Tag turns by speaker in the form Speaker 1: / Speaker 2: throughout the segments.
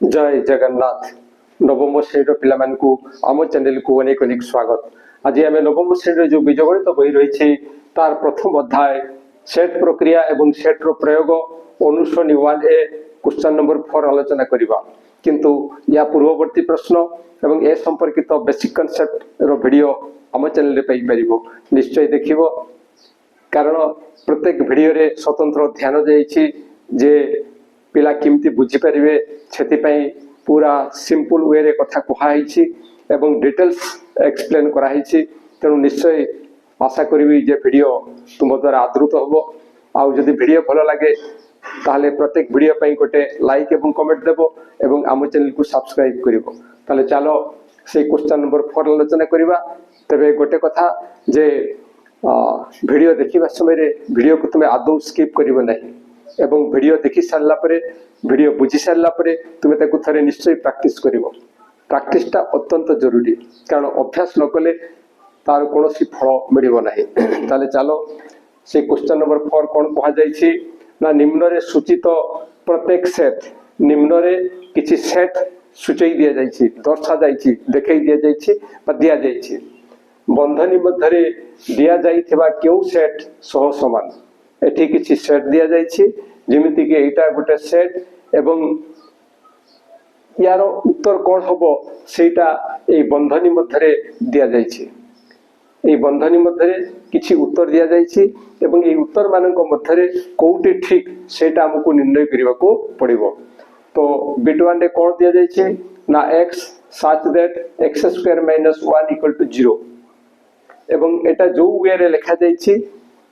Speaker 1: जय जगन्नाथ नवम श्रेणी पिला आम चैनल को अनेक अनेक स्वागत। आज आम नवम श्रेणी जो बीजगणित बही रही तार प्रथम अध्याय सेट प्रक्रिया एवं सेट रो प्रयोग अनुश्रेणी 1A क्वेश्चन नंबर 4 आलोचना करबा। किंतु या पूर्ववर्ती प्रश्न एवं ए संपर्कित बेसिक कॉन्सेप्ट रो वीडियो आम चैनल रे पाई परिबो। निश्चय देखिबो कारण प्रत्येक वीडियो रे स्वतंत्र ध्यान देइछि जे पिला किमती बुझी परिवे छेतिपई पूरा सिंपल वे रे कथा कहाइछि एवं डिटेल्स एक्सप्लेन कराइछि। तेणु निश्चय आशा करी जे वीडियो तुम द्वारा आदृत हबो। आउ जदि वीडियो भलो लागे ताहले प्रत्येक वीडियो पई गोटे लाइक एवं कमेंट देबो एवं आम चैनल को सब्सक्राइब करिवो। ताहले चलो से क्वेश्चन नंबर 4 आलोचना करिवा। तबे गोटे कथा जे वीडियो देखिबा समय रे वीडियो को तुमे आदौ स्किप करिवो नहीं एवं वीडियो देखि सारला परे वीडियो बुझी सारला परे तुमे ताकु थरे निश्चय प्रैक्टिस करिवो। प्रैक्टिसटा अत्यंत जरूरी कारण अभ्यास न कले तार कोनोसी फल मिलिबो नाही। ताले चलो से क्वेश्चन नंबर 4 कोन कहा जाईछि ना निम्न रे सूचित प्रत्येक सेट निम्न रे किछि सेट सूचई दिया जाईछि दर्शा जाईछि देखै दिया जाईछि बा दिया जाईछि बंधनी मध्य रे दिया जाईथिबा केउ सेट सह समान एठी किछि सेट दिया जाईछि जेमिति कि एटा गोटे सेट एवं यार उत्तर कोन हबो सेटा ए बंधनी मध्य रे दिया जाईछि। ए बंधनी मध्य रे किछि उत्तर दिया जाईछि एवं ए उत्तर मानक मध्य रे कोउटी ठीक सेटा हमकु निर्णय करिवा को पड़िबो। तो बिट 1 रे कोन दिया जाईछि ना x such that x² - 1 = 0 एवं एटा जो वे रे लिखा जाईछि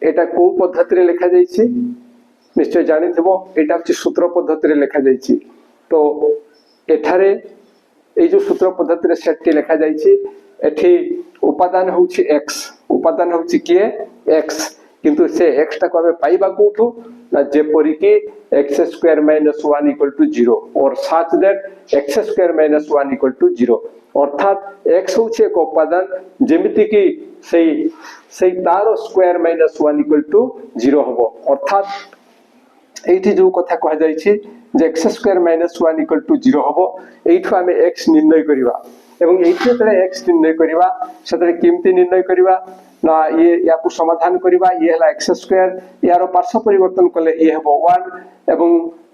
Speaker 1: एटा को पद्धति रे लिखा जाईछि निश्चय जानिथिबो एटा अछि सूत्र पद्धति रे लिखा जाईछि। तो एठारे ए जो सूत्र पद्धति रे सेट टी लिखा जाईछि एठी उपादान होछि x उपादान होछि के x किंतु से x टा को हमें पाइबा कोठो ना जेपरि कि x² - 1 = 0 और such that x² - 1 = 0 अर्थात x होछि एक उपादान जेमिति कि सेई तारो स्क्वायर माइनस 1 = 0 हबो। अर्थात एठी जो कथा कहा जाईछि जे x² - 1 = 0 हबो एठु हमें x निर्णय करिवा एवं एठी तळे x निर्णय करिवा सेतळे किमती निर्णय करिवा ना ये याकु समाधान करिवा ये हला x² यारो पार्श्व परिवर्तन कले ये हबो 1 एवं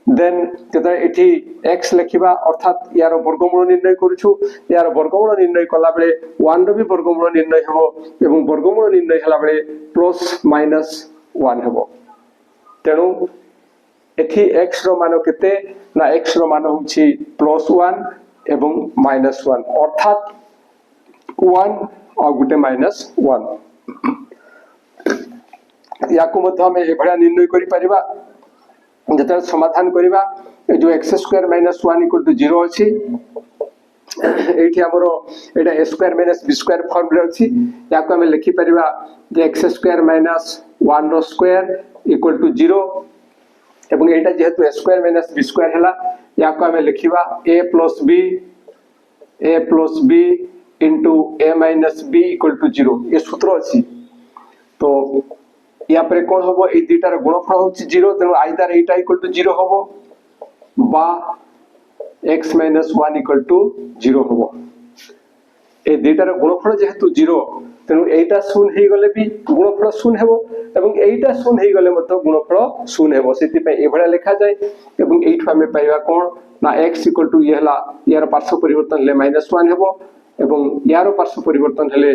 Speaker 1: देन जदा एठी x लिखिबा अर्थात यारो वर्गमूल निर्णय करूछु यारो वर्गमूल निर्णय कला बेले 1 रो भी वर्गमूल निर्णय हबो एवं वर्गमूल निर्णय हला बेले +-1 हबो। तेणु एठी x रो मान केते ना x रो मान होछि +1 एवं -1 अर्थात 1 और गुटे -1 याकु मध्य हम ए भड़ा निर्णय करि परिबा जता समाधान करिबा जो x² - 1 = 0 अछि एठी हमरो एटा a² - b² फॉर्म रे अछि याकु हम लिखि परिबा जे x² - 1 रो स्क्वायर = 0 एवं एटा जेहेतु a² - b² हला याकु हम लिखिबा a + b * a - b = 0 ये सूत्र अछि। तो या पर कोन हबो ए दुटार गुणफल होछि 0 तेनु आइदर एटा = 0 हबो बा x - 1 = 0 हबो। ए दुटार गुणफल जेहेतु 0 तेनु एटा शून्य हे गले भी गुणफल शून्य हेबो एवं एटा शून्य हे गले मत गुणफल शून्य हेबो सेति पे ए भला लिखा जाय एवं एठु हमें पाइबा कोन ना x = ये हला यार पार्श्व परिवर्तन ले -1 हेबो एवं यार पार्श्व परिवर्तन हेले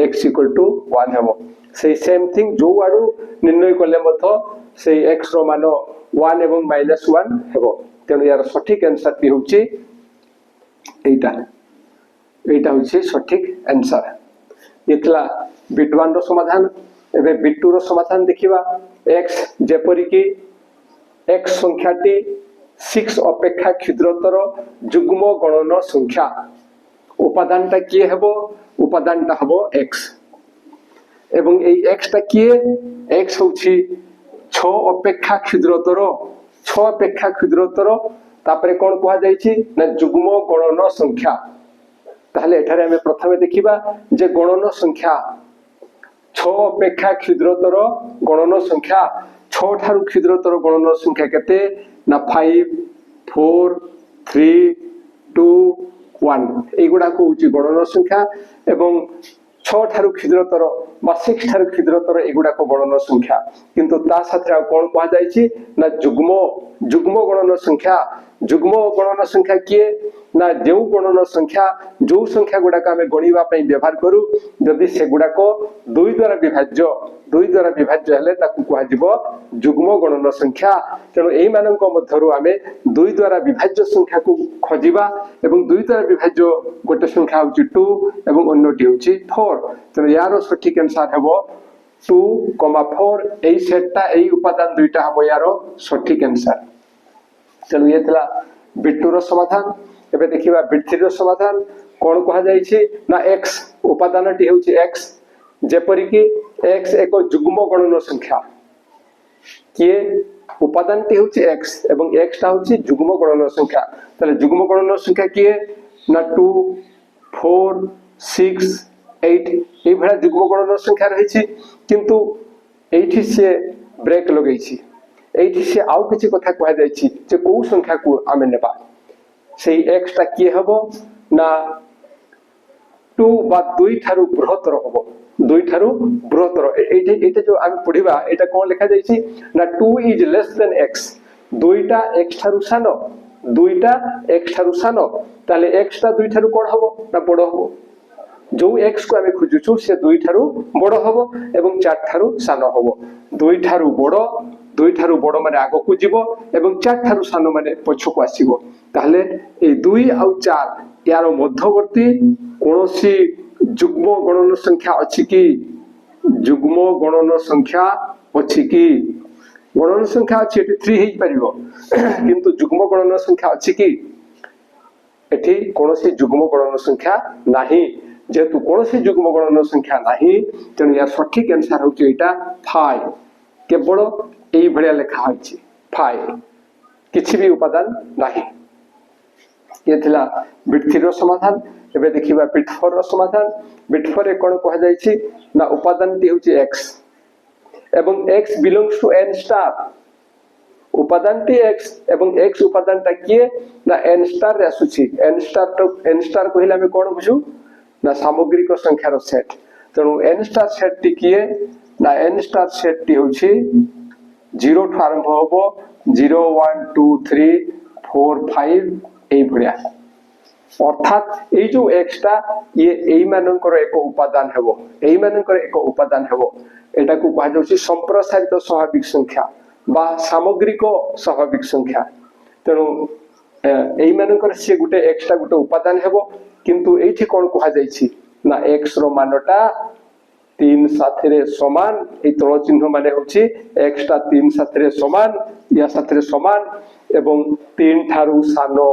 Speaker 1: x = 1 हेबो। से सेम थिंग जो आडू निर्णय कले मत से x रो मान 1 एवं -1 हेबो। तेनु यार सठिक आंसर भी होछि एटा होछि सठिक आंसर। इतला बिट 1 रो समाधान एबे बिट 2 रो समाधान देखिबा x जेपरि कि x संख्याटी 6 अपेक्षा क्षुद्रतर जुग्म गणन संख्या उपादानटा किए हेबो उपादानटा हबो x एवं ए x टा किए x होछि 6 अपेक्षा क्षुद्रतर तापरे कोन कहा जाईछि ना जुग्म गणन संख्या। ताहले एठारे हमें प्रथमे देखिबा जे गणन संख्या 6 अपेक्षा क्षुद्रतर गणन संख्या 6 ठारु क्षुद्रतर गणन संख्या केते ना 5 4 3 2 1 এইগুড়া হচ্ছে গণন সংখ্যা এবং 6 ঠারু ক্ষুদ্রতর বা 6 ঠারু ক্ষুদ্রতর এগুড়া গণন সংখ্যা কিন্তু তা সাথে আর কোন কোয়া যাইছি না যুগ্ম যুগ্ম গণন সংখ্যা যুগ্ম গণন সংখ্যা কিয়ে না যে গণন সংখ্যা যে সংখ্যা গুড়াক আমি গণিবা পাই ব্যবহার করু যদি সেগুড়াক 2 দ্বারা বিভাজ্য হলে তাকে কুয়া দিব যুগ্ম গণন সংখ্যা তেণু এই মানক মধ্যরু আমি 2 দ্বারা বিভাজ্য সংখ্যা কু খোঁজিবা এবং 2 দ্বারা বিভাজ্য গোটে সংখ্যা হচ্ছে 2 এবং অন্যটি হচ্ছে 4 তেণু ইয়ার সঠিক आंसर হবো 2, 4 এই সেটটা এই উপাদান দুইটা হবো ইয়ার সঠিক आंसर তেণু ইয়ে থিলা বিট 2 র সমাধান এবে দেখিবা বিট 3 র সমাধান কোন কোয়া যাইছি না x উপাদানটি হচ্ছে x যেপরি কি x এক যুগ্ম গণন সংখ্যা কিয়ে উপাদানটি হচ্ছে x এবং x টা হচ্ছে যুগ্ম গণন সংখ্যা তাহলে যুগ্ম গণন সংখ্যা কিয়ে না 2 4 6 8 এই ভরা যুগ্ম গণন সংখ্যা রয়েছে কিন্তু এইটি সে ব্রেক লগাইছি এইটি সে আউ কিছু কথা কোয়া যাইছি যে কোউ সংখ্যা কু আমি নেবা সেই x টা কি হবো না 2 বা 2 ঠারু বৃহত্তর হবো 2 ঠারু বৃহত্তর এইটা যে আমি পড়িবা এটা কোন লেখা যাইছি না 2 ইজ লেস দেন x দুইটা x ঠারু সানো দুইটা x ঠারু সানো তাহলে x টা 2 ঠারু কোন হবো না বড় হবো जो x को आमे खुजुछु से 2 ठारु बड़ हबो एवं 4 ठारु सानो हबो 2 ठारु बड़ माने आगो को जीवो एवं 4 ठारु सानो माने पछको आसीबो ताहले ए 2 आउ 4 यार मध्यवर्ती कोनोसी जुग्म गणन संख्या अछि कि जुग्म गणन संख्या अछि कि गणन संख्या अछि 3 हेइ परिबो किंतु जुग्म गणन संख्या अछि कि एठी कोनोसी जुग्म गणन संख्या नाही जेतु कोनोसी जुग्म गणन संख्या नाही तेणु या सठिक आंसर होची एटा 5 केवल एई भलिया लेखा होची 5 किछि भी उपादान नाही ये थिला बिट 3 रो समाधान एबे देखिबा बिट 4 रो समाधान बिट 4 रे कोन कहै जायछि ना उपादानटी होची x एवं x belongs to n star उपादानटी x एवं x उपादानटा किए ना n स्टार रे आसुछि n स्टार कहिला हम कोन बुझू ना सामग्रिक संख्यार सेट तेणु n स्टार सेट टी किए ना n स्टार सेट टी होछि 0 ठु आरंभ होबो 0 1 2 3 4 5 এই ভড়িয়া অর্থাৎ এই যে x টা ये এই মানকৰ এক উপাদান হেবো এই মানকৰ এক উপাদান হেবো এটাকু কোৱা যাଉଛି সম্প্রসারিত স্বাভাবিক সংখ্যা বা সামগ্রিক স্বাভাবিক সংখ্যা তেণু এই মানকৰ সে গুটে x টা গুটে উপাদান হেবো किंतु एठी कोन कहा जायछि ना x रो मानटा 3 साथरे समान ए तळ चिन्ह माने होछि x टा 3 साथरे समान या साथरे समान एवं 3 ठारु सानो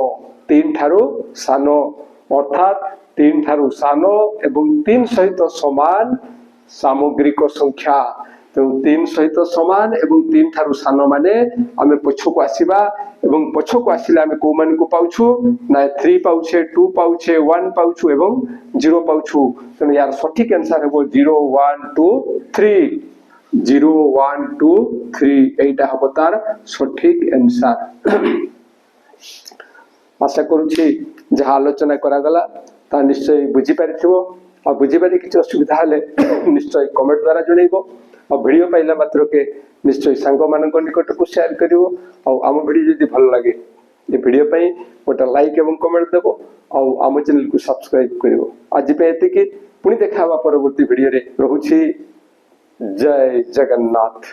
Speaker 1: अर्थात 3 ठारु सानो एवं 3 सहित समान सामग्रिक संख्या तो 3 सहित समान एवं 3 ठारु सानो माने आमे पछको आसीबा एवं पछको आसिले आमे को मान को पाउछु ना 3 पाउछे 2 पाउछे 1 पाउछु एवं 0 पाउछु तो यार सठिक आंसर हेबो 0 1 2 3 0 1 2 3 एटा हबो तार सठिक आंसर आशा करूछि जे आलोचना करा गला ता निश्चय बुझी पारिथिबो आ बुझी पारि किछ असुविधा हले निश्चय कमेंट द्वारा जणैबो और वीडियो पाइला मात्र के निश्चय सांग मानक निकट को शेयर करिवो और आम वीडियो जदी भल लागे ये वीडियो पई गोटा लाइक एवं कमेंट देबो और आम चैनल को सब्सक्राइब करिवो आज पे एते कि पुनी देखावा परवर्ती वीडियो रे रहूछि जय जगन्नाथ।